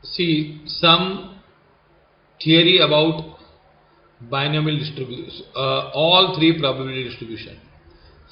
see some theory about binomial distribution, all three probability distribution.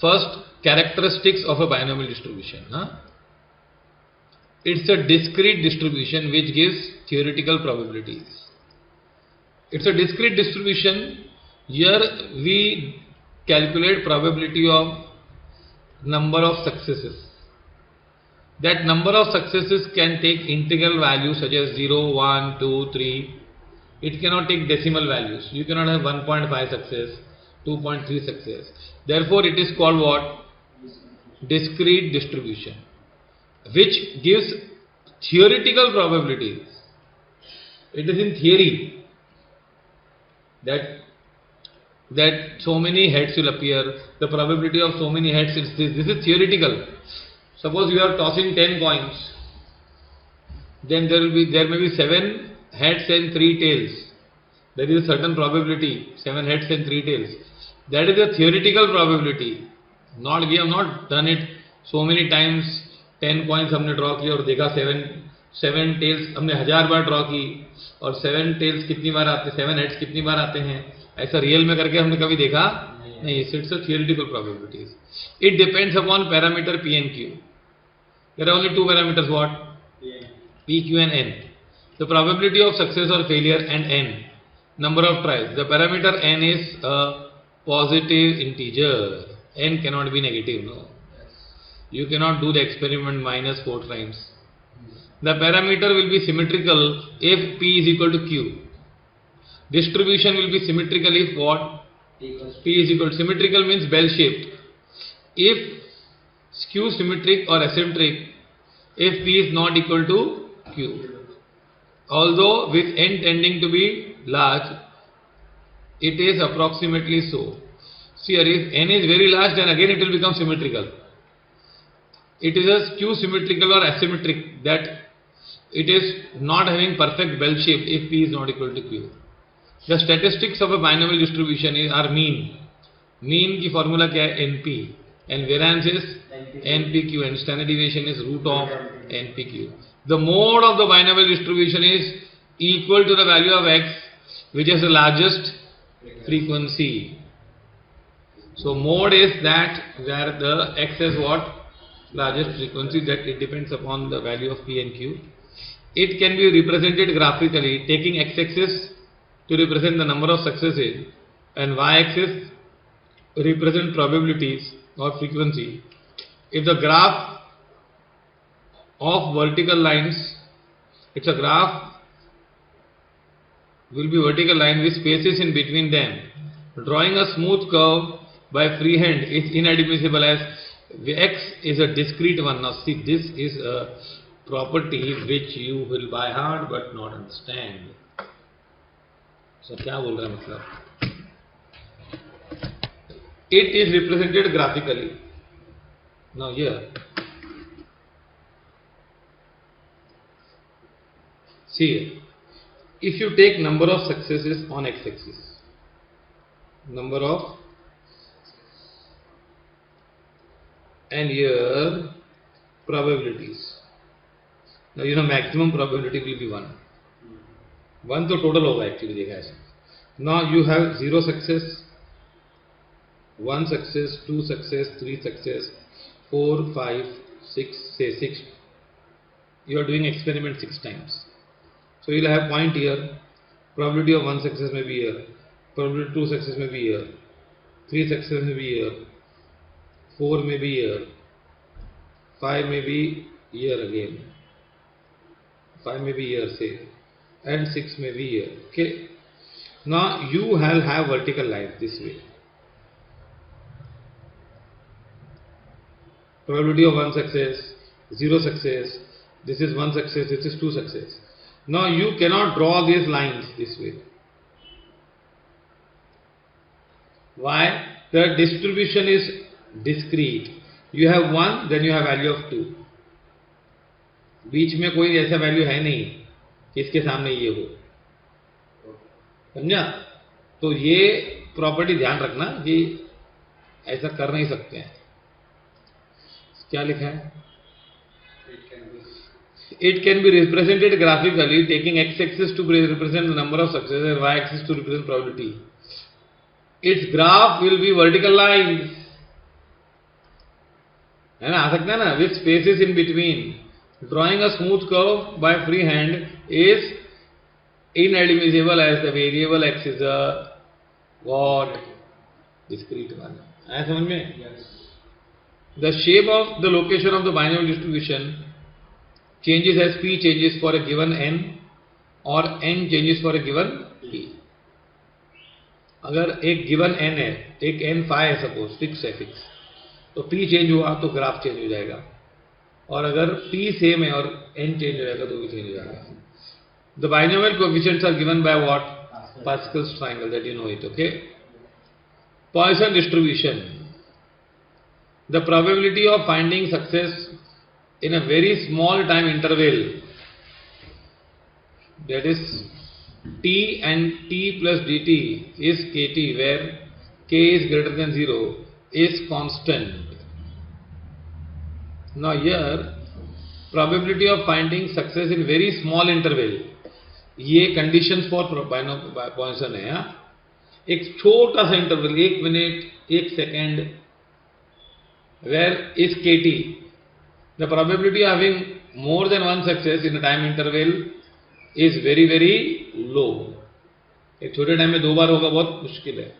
First, characteristics of a binomial distribution. It's a discrete distribution which gives theoretical probabilities. It's a discrete distribution. Here we calculate probability of number of successes. That number of successes can take integral values such as 0, 1, 2, 3. It cannot take decimal values. You cannot have 1.5 success, 2.3 success. Therefore, it is called what? Discrete distribution, which gives theoretical probabilities. It is in theory that so many heads will appear. The probability of so many heads is this. This is theoretical. Suppose you are tossing 10 coins, then there may be 7 heads and 3 tails. There is a certain probability, 7 heads and 3 tails. That is a theoretical probability. We have not done it so many times. 10 coins हमने draw की और देखा 7 tails हमने 1000 बार draw की और 7 tails कितनी बार आते, 7 heads कितनी बार आते हैं, ऐसा रियल में करके हमने कभी देखा नहीं. It's a theoretical probabilities. It depends upon parameter P and Q. There are only two parameters, what? P, Q and N. The probability of success or failure and N. Number of tries. The parameter N is a positive integer. N cannot be negative, no. You cannot do the experiment minus 4 times. The parameter will be symmetrical if P is equal to Q. Distribution will be symmetrical if what? P is equal to, symmetrical means bell shaped. If skew symmetric or eccentric if P is not equal to Q. Although with N tending to be large, it is approximately so. See here, if N is very large, then again it will become symmetrical. It is a skew symmetrical or asymmetric, that it is not having perfect bell shape if P is not equal to Q. The statistics of a binomial distribution are mean. Mean की formula क्या है? NP. And variance is NPQ, and standard deviation is root of NPQ. The mode of the binomial distribution is equal to the value of x, which is the largest frequency. So mode is that where the x is what? Largest frequency, that it depends upon the value of P and Q. It can be represented graphically, taking x-axis to represent the number of successes and y-axis represent probabilities or frequency. If the graph of vertical lines, it's a graph will be vertical line with spaces in between them. Drawing a smooth curve by freehand is inadmissible as x is a discrete one. Now see, this is a property which you will by heart but not understand. So क्या बोल रहा है मतलब? It is represented graphically. Now here, see here, if you take number of successes on x-axis, number of, and here probabilities. Now you know maximum probability will be 1. 1 तो total होगा actually देखा ऐसा. Now you have 0 success, 1 success, 2 success, 3 success, 4, 5, 6, say 6. You are doing experiment 6 times. So you will have point here. Probability of 1 success may be here. Probability of 2 success may be here. 3 success may be here. 4 may be here. 5 may be here again. 5 may be here, say. And 6 may be here. Okay. Now you will have vertical lines this way. Probability of 1 success, 0 success, this is 1 success, this is 2 success. Now you cannot draw these lines this way. Why? The distribution is discrete. You have 1, then you have value of 2. बीच में कोई ऐसा value है नहीं कि इसके सामने ये हो, समझा? तो ये प्रॉपर्टी ध्यान रखना कि ऐसा कर नहीं सकते हैं. क्या लिखा है? It can be represented graphically, taking x-axis to represent the number of successes and y-axis to represent probability. Its graph will be vertical lines. है ना, आ सकता है ना, with spaces in between. Drawing a smooth curve by freehand is inadmissible as the variable x is a what? Discrete one. आया समझ में? The shape of the location of the binomial distribution changes as p changes for a given n or n changes for a given p. अगर एक given n है, एक n phi है suppose, fix है, fix, तो p change हुआ तो graph change हो जाएगा, और अगर p सेम है और n चेंज हो जाएगा तो भी चेंज हो जाएगा. The binomial coefficients are given by what? Pascal's triangle, that you know it, okay? Poisson distribution. The probability of finding success in a very small time interval, that is t and t plus dt is kt, where k is greater than 0, is constant. Now here, probability of finding success in very small interval, ये conditions for Poisson है. एक छोटा सा interval, 1 minute, 1 second, where is kt, the probability of having more than one success in a time interval is very very low. एक छोटे time में 2 बार होगा बहुत मुश्किल है.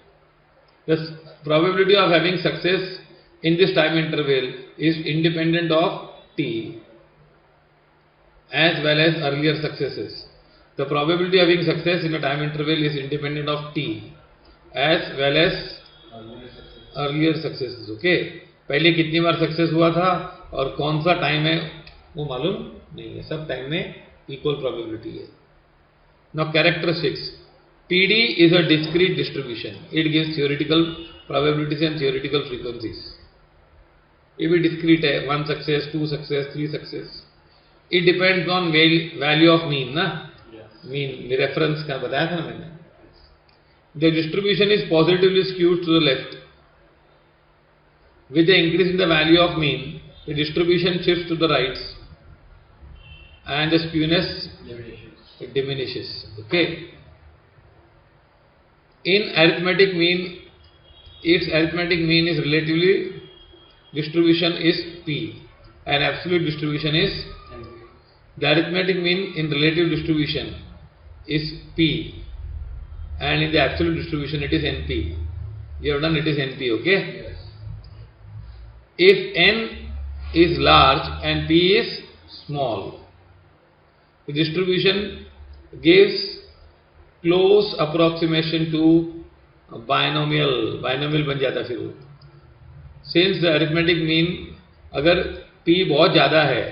The probability of having success in this time interval is independent of t as well as earlier successes. The probability of having success in a time interval is independent of t as well as earlier successes. Okay, पहले कितनी बार success हुआ था और कौन सा time है वो मालूम नहीं है, सब टाइम में इक्वल प्रोबेबिलिटी है. Now characteristics. PD is a discrete distribution. It gives theoretical probabilities and theoretical frequencies. ये भी discrete है, 1 success, 2 success, 3 success. It depends on value of mean ना, mean reference का बताया था ना मैंने. The distribution is positively skewed to the left. With the increase in the value of mean, the distribution shifts to the right, and the skewness diminishes. Okay. In arithmetic mean, its arithmetic mean is relatively distribution is p, and absolute distribution is, the arithmetic mean in relative distribution is p, and in the absolute distribution it is np. You have done, it is np. Okay. Yes. If n is large and p is small, the distribution gives close approximation to binomial. Binomial बन जाता फिर वो. Since the arithmetic mean, अगर p बहुत ज़्यादा है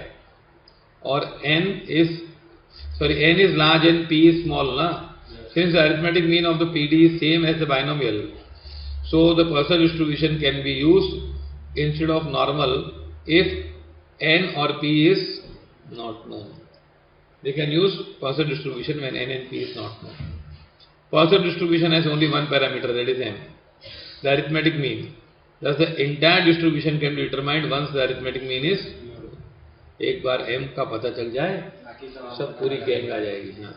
और n is large and p is small ना. Since the arithmetic mean of the PD is same as the binomial, so the Poisson distribution can be used instead of normal if n or p is not known. They can use Poisson distribution when n and p is not known. Poisson distribution has only one parameter, that is m, the arithmetic mean. Thus the entire distribution can be determined once the arithmetic mean is. एक बार m का पता चल जाए सब पूरी gang आ जाएगी. हाँ.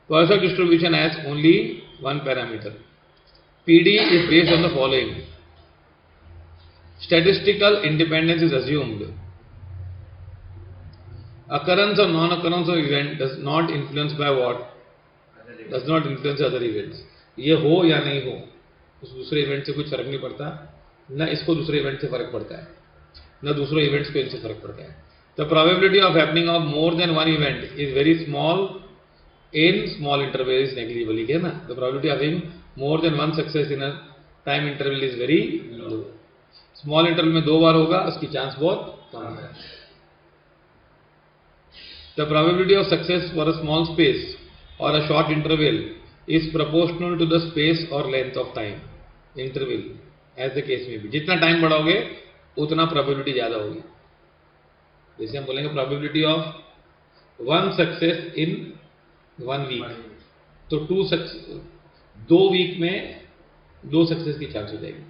Poisson distribution has only one parameter. PD is based on the following. Statistical independence is assumed. Occurrence or non-occurrence of event does not influence by what? Does not influence other events. ये हो या नहीं हो, उस दूसरे event से कुछ फर्क नहीं पड़ता, न इसको दूसरे इवेंट से फर्क पड़ता है, न दूसरे इवेंट्स को इनसे फर्क पड़ता है. The probability of happening of more than one event is very small in small interval is negligible. ठीक है ना. The probability of having more than one success in a time interval is very low. Small interval में 2 बार होगा, उसकी chance बहुत कम है. The probability of success for a small space or a short interval is proportional to the space or length of time interval, as the case may be. जितना time बढ़ाओगे उतना probability ज़्यादा होगी. जैसे हम बोलेंगे probability of one success in 1 week, तो 2 week में 2 success की चांस हो जाएगी.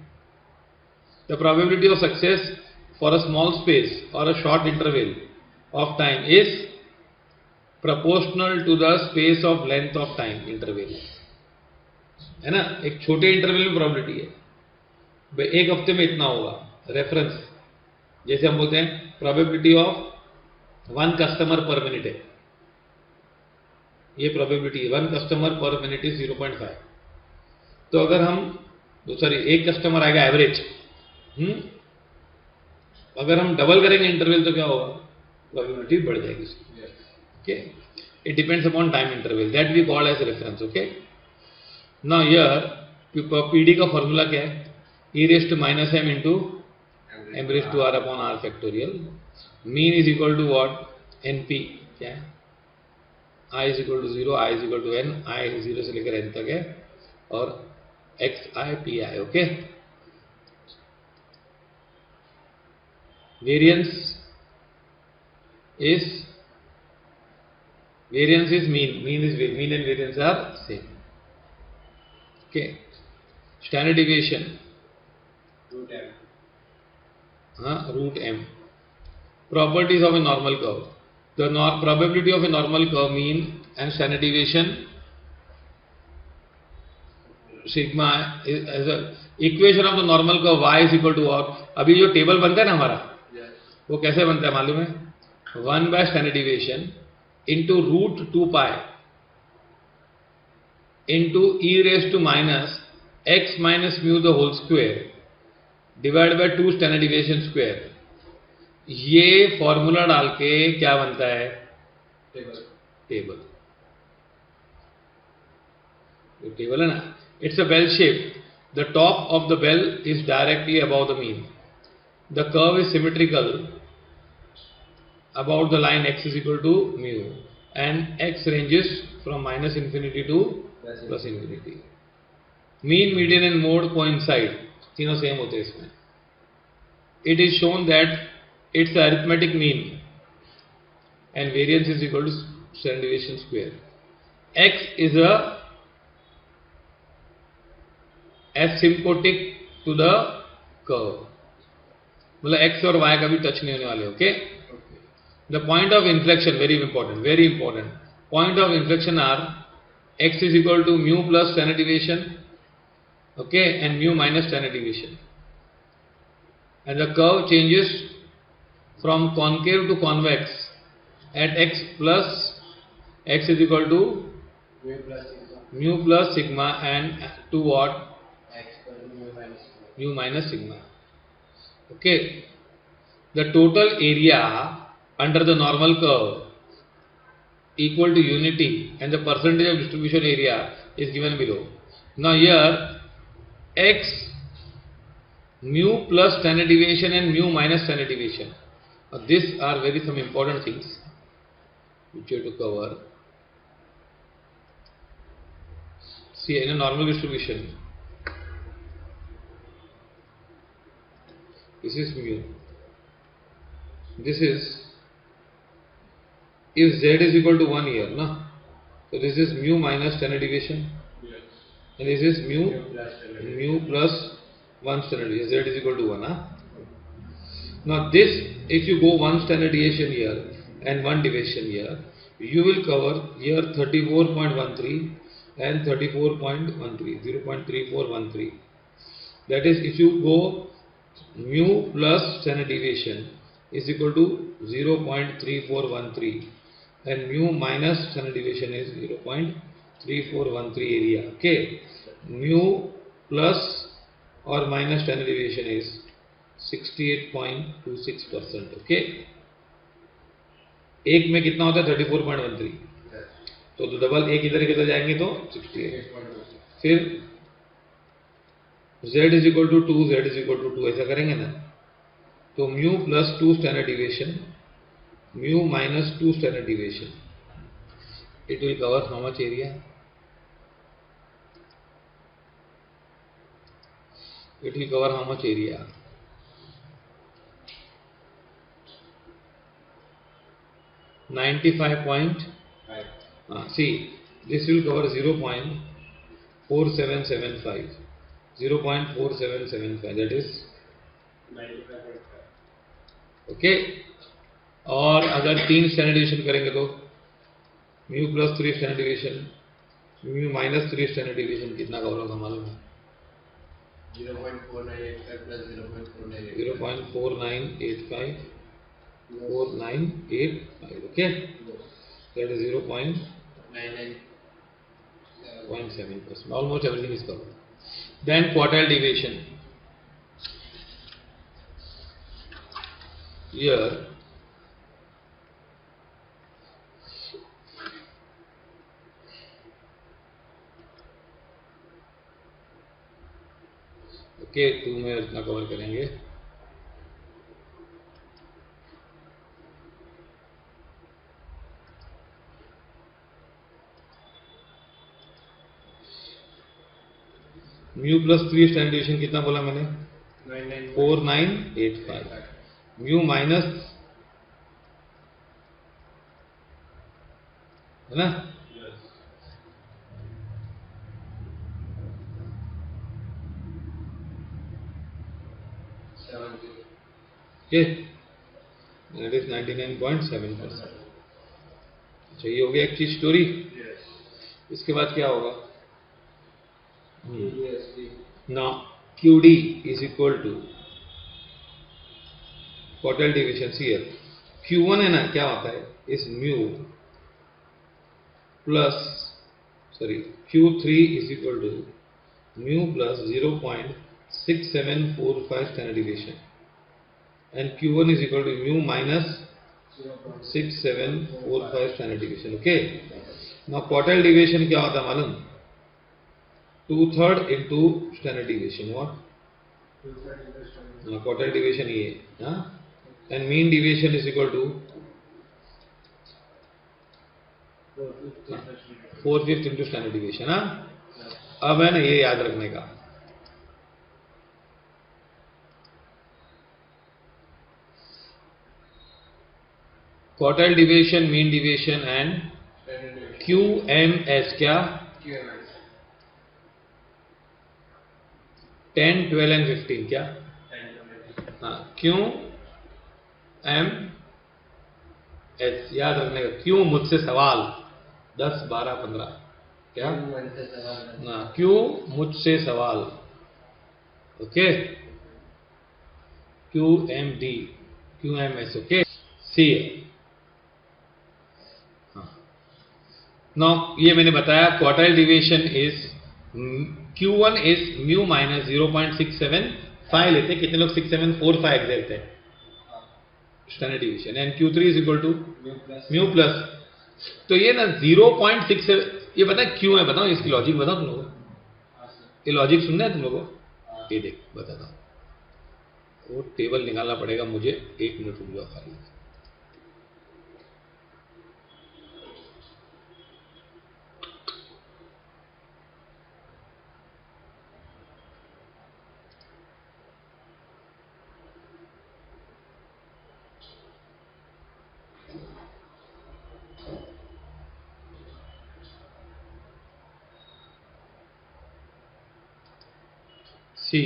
The probability of success for a small space or a short interval of time is proportional to the space of length of time interval, है ना. एक छोटे interval में प्रोबेबिलिटी है, भाई एक हफ्ते में इतना होगा. रेफरेंस जैसे हम बोलते हैं प्रोबेबिलिटी ऑफ 1 कस्टमर पर मिनट है, ये प्रोबेबिलिटी है. 1 कस्टमर पर मिनट इज 0.5. तो अगर हम सॉरी एक कस्टमर आएगा एवरेज, अगर हम डबल करेंगे इंटरवल तो क्या होगा, प्रोबेबिलिटी बढ़ जाएगी. Okay, it depends upon time interval that we call as reference. Okay, now here PD का फॉर्मूला क्या है, e raised to minus m into m raised to r upon r factorial. Mean is equal to what, np क्या है, i is equal to 0, i is equal to n, i 0 से लेकर n तक है, और xi pi. Okay, variance is mean and variance are same. Okay, standard deviation root m. Properties of a normal curve. The probability of a normal curve, mean and standard deviation sigma as a equation of the normal curve y is equal to what. अभी जो table बनता है ना हमारा, वो कैसे बनता है मालूम है, 1 by standard deviation into root 2 pi into e raised to minus x minus mu the whole square divided by 2 standard deviation square. ये फॉर्मूला डाल के क्या बनता है, टेबल. टेबल है ना, it's a bell shape. The top of the bell is directly about the mean. The curve is symmetrical about the line x is equal to mu, and x ranges from minus infinity to plus infinity. Mean, median and mode coincide, तीनों same होते हैं इसमें. It is shown that its arithmetic mean and variance is equal to standard deviation square. X is a asymptotic to the curve, मतलब x और y कभी touch नहीं होने वाले. Okay, the point of inflection, very important point of inflection are x is equal to mu plus standard deviation, okay, and mu minus standard deviation, and the curve changes from concave to convex at x plus x is equal to mu plus sigma and to what, mu minus sigma. Okay, the total area under the normal curve equal to unity, and the percentage of distribution area is given below. Now here x mu plus standard deviation and mu minus standard deviation, these are very some important things which you have to cover. See, in a normal distribution, this is mu, this is, if z is equal to 1 here, na, so this is mu minus standard deviation, and this is mu plus 1 standard deviation. Z is equal to 1. Now this, if you go 1 standard deviation here and 1 deviation here, you will cover here 34.13 and 34.13, 0.3413. That is, if you go mu plus standard deviation is equal to 0.3413 and mu minus standard deviation is 0.3413 area. Okay, mu plus or minus standard deviation is 68.26%. Okay, एक में कितना होता है 34.13, तो double एक इधर किधर जाएंगे तो 68. फिर z is equal to 2, z is equal to 2, ऐसा करेंगे ना, तो mu plus 2 standard deviation, mu minus 2 standard deviation, it will cover how much area? It will cover how much area? 95.5. See, this will cover 0.4775. 0.4775, that is 95.5. Okay, और अगर 3 standard division करेंगे तो mu plus 3 standard deviation, mu minus 3 standard deviation कितना cover होगा मालूम है? 0.4985 plus 0.4985. 0.4985 4985. Okay, that is 0.97%. Almost everything is covered. Then quartile deviation. Here okay 2 में इतना कवर करेंगे. म्यू प्लस 3 स्टैंडर्ड डिविएशन कितना बोला मैंने? 4985. म्यू माइनस है ना, ओके, दैट इज 99.7%. अच्छा, ये हो गया एक चीज स्टोरी. इसके बाद क्या होगा? Now QD is equal to quartile deviation here. Q1 है ना, क्या होता है? इस mu plus Q3 is equal to mu plus 0.6745 standard deviation, and Q1 is equal to mu minus 6745 standard deviation. Okay. Now quartile deviation क्या होता है मालूम? 2/3 into standard deviation. What? Quartile deviation ये, and mean deviation is equal to 4/5 into standard deviation. अब है ना ये याद रखने का. Quartile deviation, mean deviation and QMS क्या? 10, 12 एंड 15 क्या? QMS याद रखने का. क्यों मुझसे सवाल 10, 12, 15 क्या? क्यों मुझसे सवाल. Okay, QMD, QMS. Okay, see. Now ये मैंने बताया quartile deviation is Q1 is mu minus 0.675 लेते हैं. कितने लोग 6745 एग्जैक्ट है standard deviation, and Q3 is equal to mu plus. तो ये ना 0.67, ये पता है क्यों है? बताओ इसकी लॉजिक बताओ तुम लोगों को. ये लॉजिक सुनना है तुम लोगों को? ये देख बताता हूँ. वो टेबल निकालना पड़ेगा मुझे, 1 मिनट रुक जाओ खाली. सी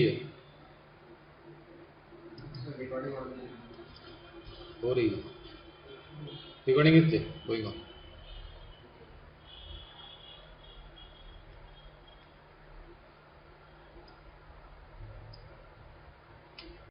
हो रही है रिकॉर्डिंग. Is going on.